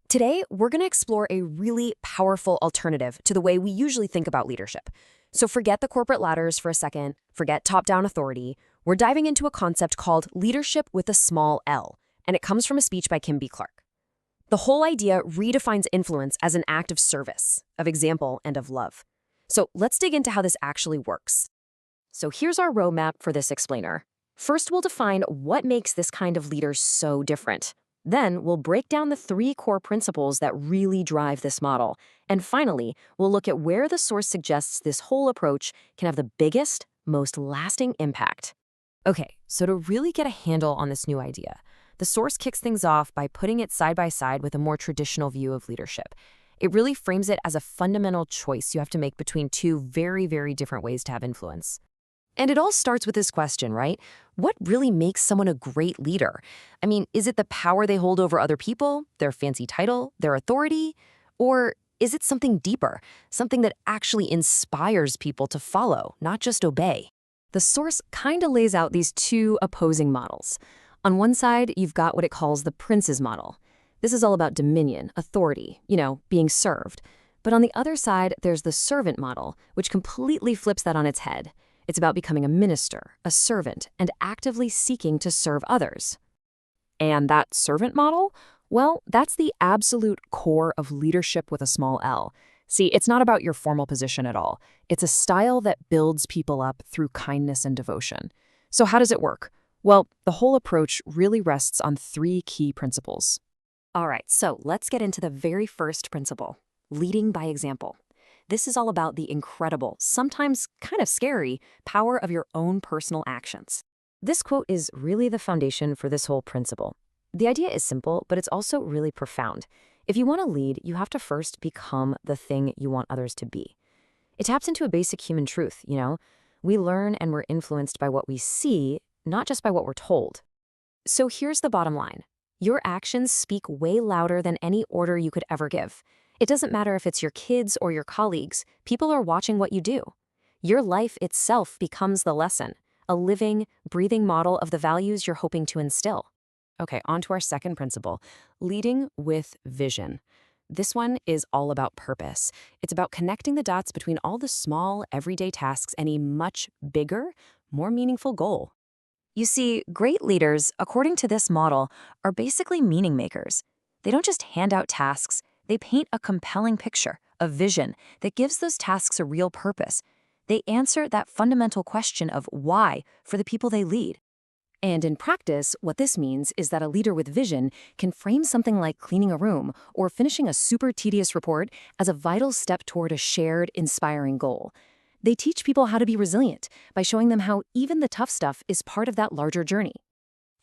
Today, we're going to explore a really powerful alternative to the way we usually think about leadership. So forget the corporate ladders for a second, forget top-down authority. We're diving into a concept called leadership with a small L, and it comes from a speech by Kim B. Clark. The whole idea redefines influence as an act of service, of example, and of love. So let's dig into how this actually works. So here's our roadmap for this explainer. First, we'll define what makes this kind of leader so different. Then, we'll break down the three core principles that really drive this model. And finally, we'll look at where the source suggests this whole approach can have the biggest, most lasting impact. Okay, so to really get a handle on this new idea, the source kicks things off by putting it side by side with a more traditional view of leadership. It really frames it as a fundamental choice you have to make between two very, very different ways to have influence. And it all starts with this question, right? What really makes someone a great leader? I mean, is it the power they hold over other people, their fancy title, their authority? Or is it something deeper, something that actually inspires people to follow, not just obey? The source kind of lays out these two opposing models. On one side, you've got what it calls the prince's model. This is all about dominion, authority, being served. But on the other side, there's the servant model, which completely flips that on its head. It's about becoming a minister, a servant, and actively seeking to serve others. And that servant model? Well, that's the absolute core of leadership with a small L. See, it's not about your formal position at all. It's a style that builds people up through kindness and devotion. So how does it work? Well, the whole approach really rests on three key principles. All right, so let's get into the very first principle, leading by example. This is all about the incredible, sometimes kind of scary, power of your own personal actions. This quote is really the foundation for this whole principle. The idea is simple, but it's also really profound. If you want to lead, you have to first become the thing you want others to be. It taps into a basic human truth, We learn and we're influenced by what we see, not just by what we're told. So here's the bottom line. Your actions speak way louder than any order you could ever give. It doesn't matter if it's your kids or your colleagues, people are watching what you do. Your life itself becomes the lesson, a living, breathing model of the values you're hoping to instill. Okay, on to our second principle, leading with vision. This one is all about purpose. It's about connecting the dots between all the small, everyday tasks and a much bigger, more meaningful goal. You see, great leaders, according to this model, are basically meaning makers. They don't just hand out tasks. They paint a compelling picture, a vision that gives those tasks a real purpose. They answer that fundamental question of why for the people they lead. And in practice, what this means is that a leader with vision can frame something like cleaning a room or finishing a super tedious report as a vital step toward a shared, inspiring goal. They teach people how to be resilient by showing them how even the tough stuff is part of that larger journey.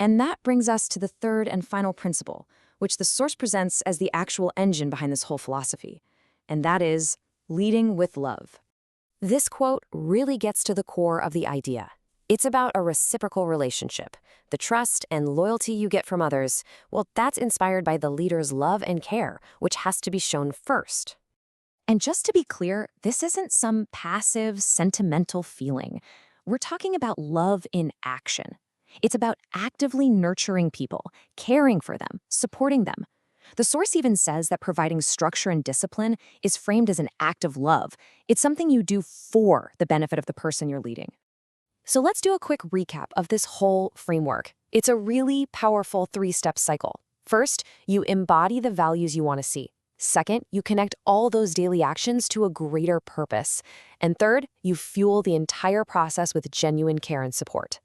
And that brings us to the third and final principle, which the source presents as the actual engine behind this whole philosophy, and that is leading with love. This quote really gets to the core of the idea. It's about a reciprocal relationship. The trust and loyalty you get from others, well, that's inspired by the leader's love and care, which has to be shown first. And just to be clear, this isn't some passive, sentimental feeling. We're talking about love in action. It's about actively nurturing people, caring for them, supporting them. The source even says that providing structure and discipline is framed as an act of love. It's something you do for the benefit of the person you're leading. So let's do a quick recap of this whole framework. It's a really powerful three-step cycle. First, you embody the values you want to see. Second, you connect all those daily actions to a greater purpose. And third, you fuel the entire process with genuine care and support.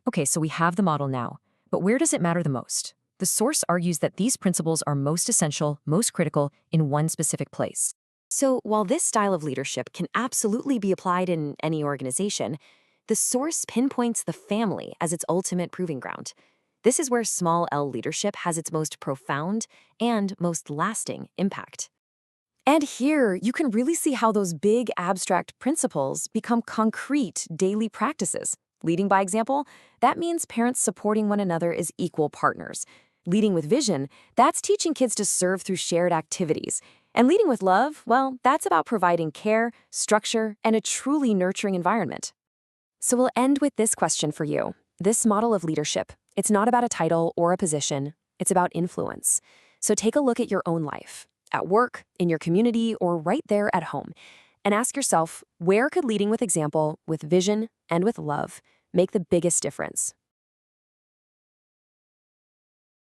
Okay, so we have the model now, but where does it matter the most? The source argues that these principles are most essential, most critical in one specific place. So while this style of leadership can absolutely be applied in any organization, the source pinpoints the family as its ultimate proving ground. This is where small L leadership has its most profound and most lasting impact. And here, you can really see how those big abstract principles become concrete daily practices. Leading by example, that means parents supporting one another as equal partners. Leading with vision, that's teaching kids to serve through shared activities. And leading with love, well, that's about providing care, structure, and a truly nurturing environment. So we'll end with this question for you. This model of leadership, it's not about a title or a position. It's about influence. So take a look at your own life, at work, in your community, or right there at home, and ask yourself, where could leading with example, with vision, and with love make the biggest difference?